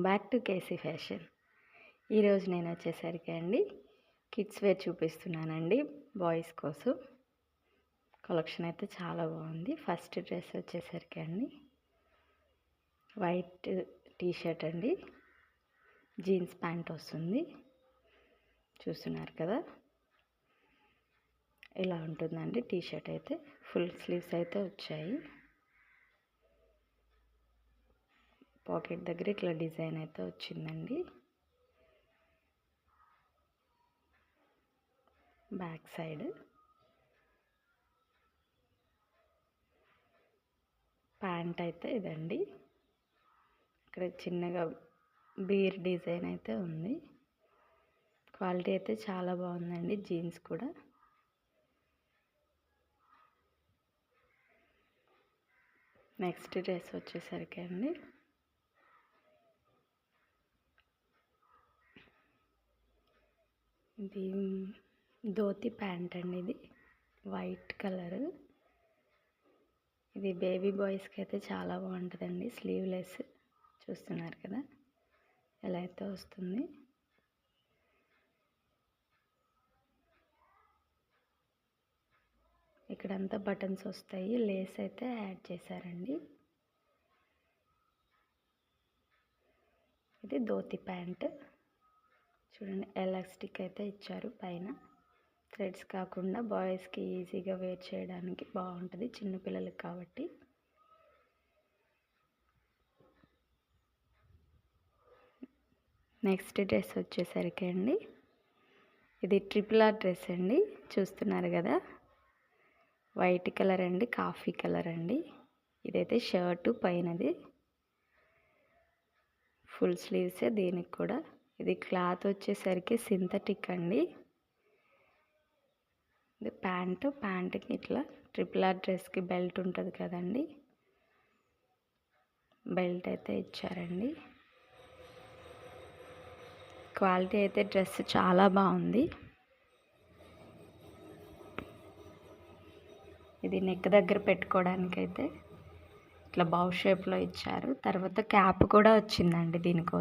Back to KC fashion. ఈరోజు నేను వచ్చేసరికి అండి కిడ్స్ వేర్ చూపిస్తున్నానండి. బాయ్స్ కోసం కలెక్షన్ అయితే చాలా బాగుంది. ఫస్ట్ డ్రెస్ వచ్చేసరికి అండి వైట్ టీషర్ట్ అండి, జీన్స్ ప్యాంట్ వస్తుంది. చూస్తున్నారు కదా, ఇలా ఉంటుందండి టీషర్ట్ అయితే. ఫుల్ స్లీవ్స్ అయితే వచ్చాయి. పాకెట్ దగ్గర ఇట్లా డిజైన్ అయితే వచ్చిందండి. బ్యాక్ సైడ్ ప్యాంట్ అయితే ఇదండి. ఇక్కడ చిన్నగా బీర్ డిజైన్ అయితే ఉంది. క్వాలిటీ అయితే చాలా బాగుందండి. జీన్స్ కూడా నెక్స్ట్ డ్రెస్ వచ్చేసరికి అండి ఇది ధోతి ప్యాంట్ అండి. ఇది వైట్ కలర్. ఇది బేబీ బాయ్స్కి అయితే చాలా బాగుంటుందండి. స్లీవ్లెస్ చూస్తున్నారు కదా ఎలా అయితే వస్తుంది. ఇక్కడంతా బటన్స్ వస్తాయి. లేస్ అయితే యాడ్ చేశారండి. ఇది ధోతి ప్యాంట్ చూడండి. ఎలాస్టిక్ అయితే ఇచ్చారు పైన. థ్రెడ్స్ కాకుండా బాయ్స్కి ఈజీగా వేర్ చేయడానికి బాగుంటుంది, చిన్నపిల్లలకి కాబట్టి. నెక్స్ట్ డ్రెస్ వచ్చేసరికి అండి ఇది ట్రిపుల్ ఆర్ డ్రెస్ అండి. చూస్తున్నారు కదా, వైట్ కలర్ అండి, కాఫీ కలర్ అండి. ఇదైతే షర్టు పైనది. ఫుల్ స్లీవ్సే దీనికి కూడా. ఇది క్లాత్ వచ్చేసరికి సింథటిక్ అండి. ఇది ప్యాంట్కి ఇట్లా ట్రిపుల్ ఆర్ డ్రెస్కి బెల్ట్ ఉంటుంది కదండి, బెల్ట్ అయితే ఇచ్చారండి. క్వాలిటీ అయితే డ్రెస్ చాలా బాగుంది. ఇది నెక్ దగ్గర పెట్టుకోవడానికైతే ఇట్లా బౌ షేప్లో ఇచ్చారు. తర్వాత క్యాప్ కూడా వచ్చిందండి దీనికో,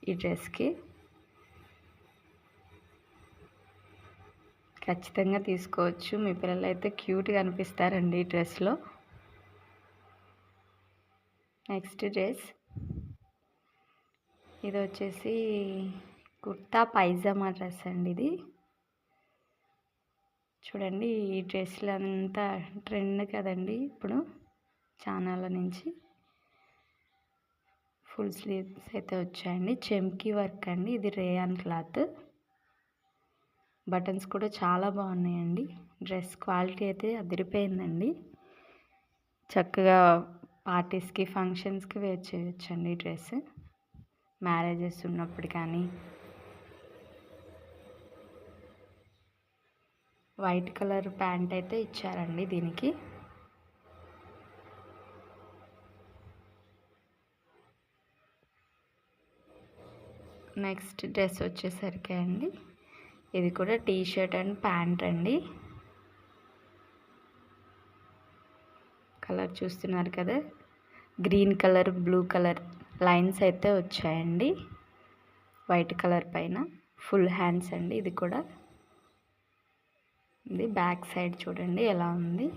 ఈ డ్రెస్కి. ఖచ్చితంగా తీసుకోవచ్చు. మీ పిల్లలు అయితే క్యూట్గా అనిపిస్తారండి ఈ డ్రెస్లో. నెక్స్ట్ డ్రెస్ ఇది వచ్చేసి కుర్తా పైజామా డ్రెస్ అండి. ఇది చూడండి, ఈ డ్రెస్లు అంతా ట్రెండ్ కదండి ఇప్పుడు చానాల నుంచి. ఫుల్ స్లీవ్స్ అయితే వచ్చాయండి. చెమ్కీ వర్క్ అండి. ఇది రేయాన్ క్లాత్. బటన్స్ కూడా చాలా బాగున్నాయండి. డ్రెస్ క్వాలిటీ అయితే అదిరిపోయిందండి. చక్కగా పార్టీస్కి, ఫంక్షన్స్కి వేర్ చేయొచ్చండి డ్రెస్. మ్యారేజెస్ ఉన్నప్పుడు కానీ. వైట్ కలర్ ప్యాంట్ అయితే ఇచ్చారండి దీనికి. నెక్స్ట్ డ్రెస్ వచ్చేసరికి అండి ఇది కూడా టీ షర్ట్ అండ్ ప్యాంట్ అండి. కలర్ చూస్తున్నారు కదా, green colour, blue colour lines అయితే వచ్చాయండి వైట్ కలర్ పైన. ఫుల్ హ్యాండ్స్ అండి ఇది కూడా. ఇది బ్యాక్ సైడ్ చూడండి ఎలా ఉంది.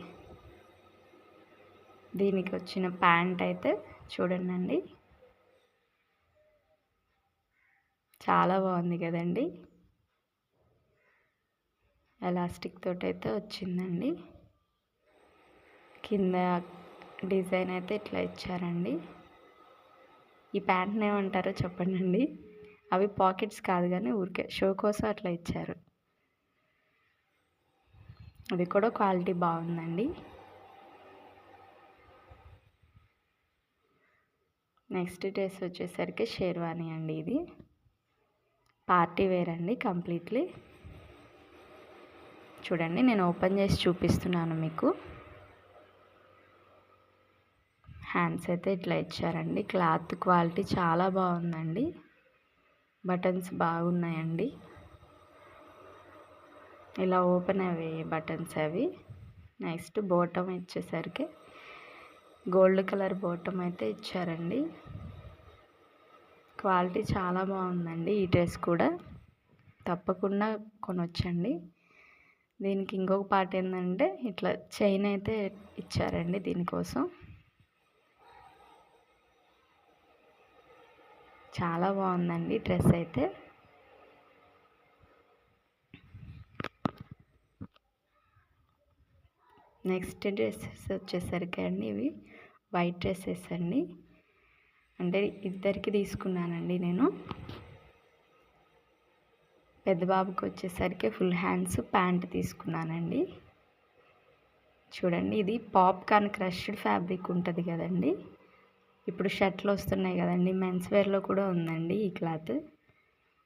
దీనికి వచ్చిన ప్యాంట్ అయితే చూడండి, చాలా బాగుంది కదండి. ఎలాస్టిక్ తోటి అయితే వచ్చిందండి. కింద డిజైన్ అయితే ఇట్లా ఇచ్చారండి. ఈ ప్యాంట్ని ఏమంటారో చెప్పండి. అవి పాకెట్స్ కాదు కానీ ఊరికే షో కోసం అట్లా ఇచ్చారు. అది కూడా క్వాలిటీ బాగుందండి. నెక్స్ట్ డ్రెస్ వచ్చేసరికి షేర్వానీ అండి. ఇది పార్టీ వేర్ అండి కంప్లీట్లీ. చూడండి, నేను ఓపెన్ చేసి చూపిస్తున్నాను మీకు. హ్యాండ్స్ అయితే ఇట్లా ఇచ్చారండి. క్లాత్ క్వాలిటీ చాలా బాగుందండి. బటన్స్ బాగున్నాయండి. ఇలా ఓపెన్ అవి బటన్స్ అవి. నెక్స్ట్ బాటమ్ ఇచ్చేసరికి గోల్డ్ కలర్ బాటమ్ అయితే ఇచ్చారండి. క్వాలిటీ చాలా బాగుందండి. ఈ డ్రెస్ కూడా తప్పకుండా కొనొచ్చండి. దీనికి ఇంకొక పార్ట్ ఏంటంటే ఇట్లా చైన్ అయితే ఇచ్చారండి దీనికోసం. చాలా బాగుందండి డ్రెస్ అయితే. నెక్స్ట్ డ్రెస్సెస్ వచ్చేసరికి అండి ఇవి వైట్ డ్రెస్సెస్ అండి. అంటే ఇద్దరికి తీసుకున్నానండి నేను. పెద్ద బాబుకి వచ్చేసరికి ఫుల్ హ్యాండ్స్ ప్యాంట్ తీసుకున్నానండి. చూడండి, ఇది పాప్కార్న్ క్రష్డ్ ఫ్యాబ్రిక్ ఉంటుంది కదండి. ఇప్పుడు షర్ట్లు వస్తున్నాయి కదండి, మెన్స్ వేర్లో కూడా ఉందండి ఈ క్లాత్.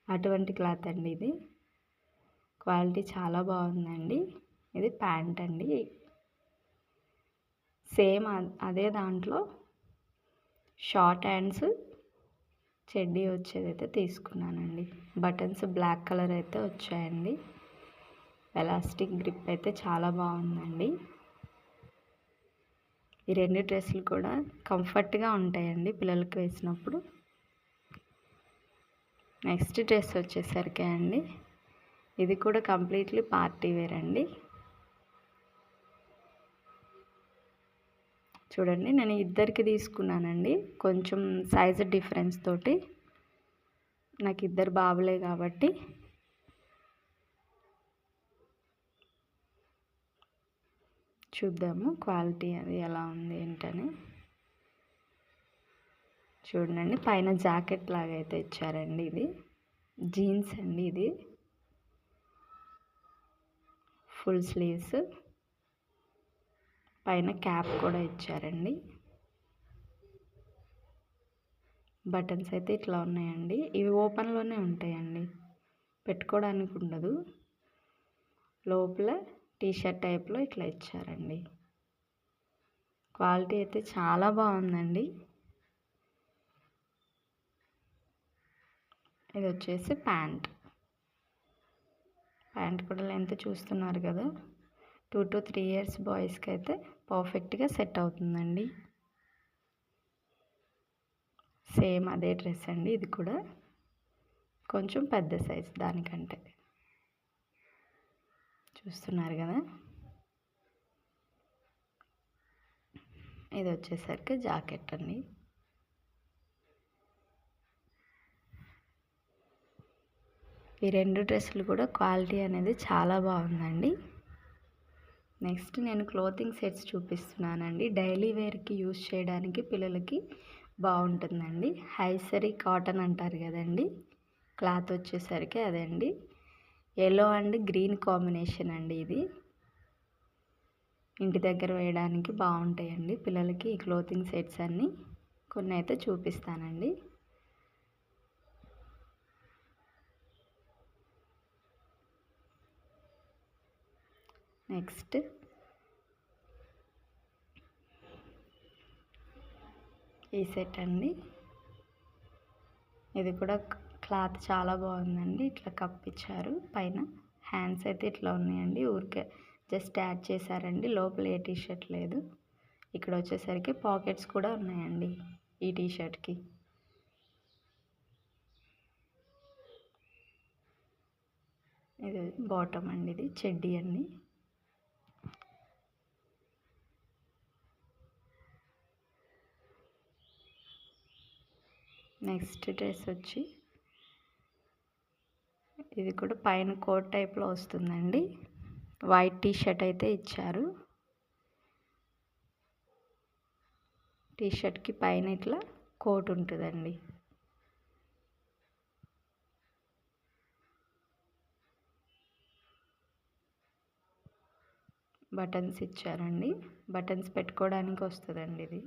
అటువంటి క్లాత్ అండి ఇది. క్వాలిటీ చాలా బాగుందండి. ఇది ప్యాంట్ అండి. సేమ్ అదే దాంట్లో షార్ట్ హ్యాండ్స్ చెడ్డీ వచ్చేదైతే తీసుకున్నానండి. బటన్స్ బ్లాక్ కలర్ అయితే వచ్చాయండి. ఎలాస్టిక్ గ్రిప్ అయితే చాలా బాగుందండి. ఈ రెండు డ్రెస్సులు కూడా కంఫర్ట్గా ఉంటాయండి పిల్లలకి వేసినప్పుడు. నెక్స్ట్ డ్రెస్ వచ్చేసరికి అండి ఇది కూడా కంప్లీట్లీ పార్టీ వేర్ అండి. చూడండి, నేను ఇద్దరికి తీసుకున్నానండి. కొంచెం సైజ్ డిఫరెన్స్ తోటి. నాకు ఇద్దరు బాబులే కాబట్టి చూద్దాము క్వాలిటీ అది ఎలా ఉంది ఏంటని. చూడండి, పైన జాకెట్ లాగా అయితే ఇచ్చారండి. ఇది జీన్స్ అండి. ఇది ఫుల్ స్లీవ్స్, పైన క్యాప్ కూడా ఇచ్చారండి. బటన్స్ అయితే ఇట్లా ఉన్నాయండి. ఇవి ఓపెన్లోనే ఉంటాయండి, పెట్టుకోవడానికి ఉండదు. లోపల టీషర్ట్ టైప్లో ఇట్లా ఇచ్చారండి. క్వాలిటీ అయితే చాలా బాగుందండి. ఇది వచ్చేసి ప్యాంట్ కూడా లెంత్ చూస్తున్నారు కదా. 2 to 3 years బాయ్స్కి అయితే పర్ఫెక్ట్గా సెట్ అవుతుందండి. సేమ్ అదే డ్రెస్ అండి. ఇది కూడా కొంచెం పెద్ద సైజ్ దానికంటే. చూస్తున్నారు కదా. ఇది వచ్చేసరికి జాకెట్ అండి. ఈ రెండు డ్రెస్సులు కూడా క్వాలిటీ అనేది చాలా బాగుందండి. నెక్స్ట్ నేను క్లోతింగ్ సెట్స్ చూపిస్తున్నానండి. డైలీ వేర్కి యూస్ చేయడానికి పిల్లలకి బాగుంటుందండి. హైసరీ కాటన్ అంటారు కదండి, క్లాత్ వచ్చేసరికి అదండి. ఎల్లో అండ్ గ్రీన్ కాంబినేషన్ అండి. ఇది ఇంటి దగ్గర వేయడానికి బాగుంటాయండి పిల్లలకి. ఈ క్లోతింగ్ సెట్స్ అన్నీ కొన్ని అయితే చూపిస్తానండి. నెక్స్ట్ ఈ సెట్ అండి. ఇది కూడా క్లాత్ చాలా బాగుందండి. ఇట్లా కప్ ఇచ్చారు. పైన హ్యాండ్స్ అయితే ఇట్లా ఉన్నాయండి. ఊరికే జస్ట్ యాడ్ చేశారండి. లోపల ఏ టీషర్ట్ లేదు. ఇక్కడ వచ్చేసరికి పాకెట్స్ కూడా ఉన్నాయండి ఈ టీషర్ట్కి. ఇది బాటమ్ అండి. ఇది చెడ్డీ అండి. నెక్స్ట్ డ్రెస్ వచ్చి ఇది కూడా పైన కోట్ టైప్లో వస్తుందండి. వైట్ టీషర్ట్ అయితే ఇచ్చారు. టీషర్ట్కి పైన ఇట్లా కోట్ ఉంటుందండి. బటన్స్ ఇచ్చారండి. బటన్స్ పెట్టుకోవడానికి వస్తుందండి. ఇది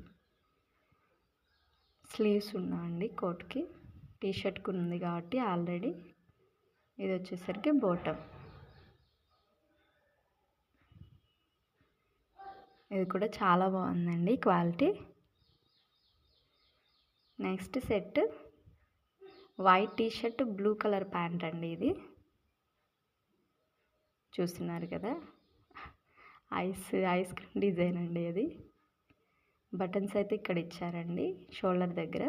స్లీవ్స్ ఉన్నాయండి కోట్కి. టీషర్ట్కి ఉంది కాబట్టి ఆల్రెడీ. ఇది వచ్చేసరికి బాటమ్. ఇది కూడా చాలా బాగుందండి quality. Next set white t-shirt blue colour pant అండి. ఇది చూస్తున్నారు కదా, ఐస్ క్రీమ్ డిజైన్ అండి. అది బటన్స్ అయితే ఇక్కడ ఇచ్చారండి షోల్డర్ దగ్గర.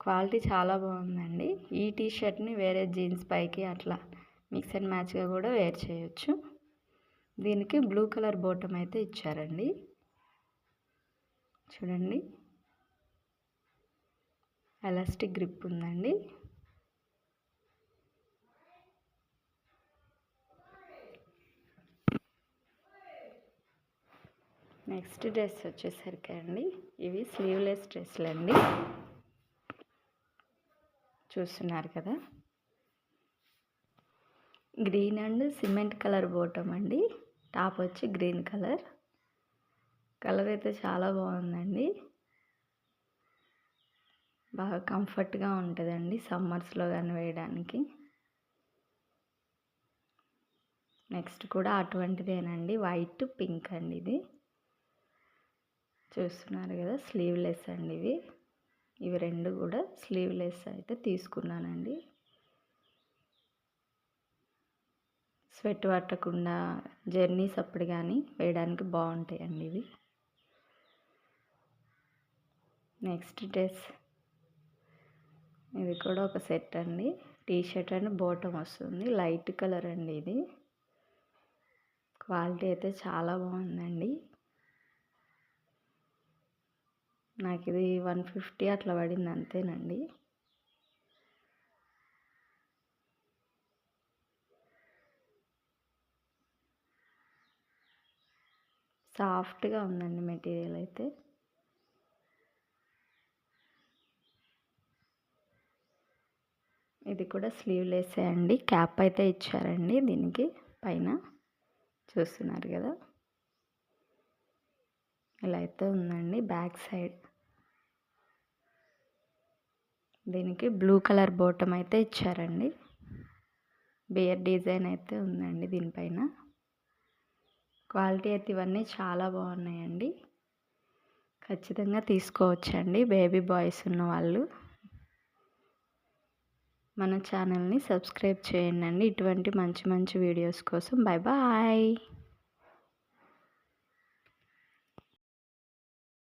క్వాలిటీ చాలా బాగుందండి. ఈ టీషర్ట్ని వేరే జీన్స్ పైకి అట్లా మిక్స్ అండ్ మ్యాచ్గా కూడా వేర్ చేయొచ్చు. దీనికి బ్లూ కలర్ బాటమ్ అయితే ఇచ్చారండి. చూడండి, ఎలాస్టిక్ గ్రిప్ ఉందండి. నెక్స్ట్ డ్రెస్ వచ్చేసరికి అండి, ఇవి స్లీవ్లెస్ డ్రెస్సులు అండి. చూస్తున్నారు కదా, green and cement colour bottom అండి. టాప్ వచ్చి గ్రీన్ కలర్. కలర్ అయితే చాలా బాగుందండి. బాగా కంఫర్ట్గా ఉంటుందండి సమ్మర్స్లో కానీ వేయడానికి. నెక్స్ట్ కూడా అటువంటిదేనండి, వైట్ పింక్ అండి. ఇది చూస్తున్నారు కదా, స్లీవ్లెస్ అండి. ఇవి రెండు కూడా స్లీవ్లెస్ అయితే తీసుకున్నానండి. స్వెట్ పట్టకుండా జర్నీస్ అప్పుడు కానీ వేయడానికి బాగుంటాయండి ఇవి. నెక్స్ట్ డ్రెస్ ఇది కూడా ఒక సెట్ అండి. టీషర్ట్ అండ్ బాటమ్ వస్తుంది, లైట్ కలర్ అండి. ఇది క్వాలిటీ అయితే చాలా బాగుందండి. నాకు ఇది 150 అట్లా పడింది అంతేనండి. సాఫ్ట్గా ఉందండి మెటీరియల్ అయితే. ఇది కూడా స్లీవ్లెస్సే అండి. క్యాప్ అయితే ఇచ్చారండి దీనికి పైన. చూస్తున్నారు కదా, ఇలా అయితే ఉందండి బ్యాక్ సైడ్. దీనికి బ్లూ కలర్ బాటమ్ అయితే ఇచ్చారండి. బియర్ డిజైన్ అయితే ఉందండి దీనిపైన. క్వాలిటీ అయితే ఇవన్నీ చాలా బాగున్నాయండి. ఖచ్చితంగా తీసుకోవచ్చండి బేబీ బాయ్స్ ఉన్న వాళ్ళు. మన ఛానల్ని సబ్స్క్రైబ్ చేయండి ఇటువంటి మంచి మంచి వీడియోస్ కోసం. Bye bye.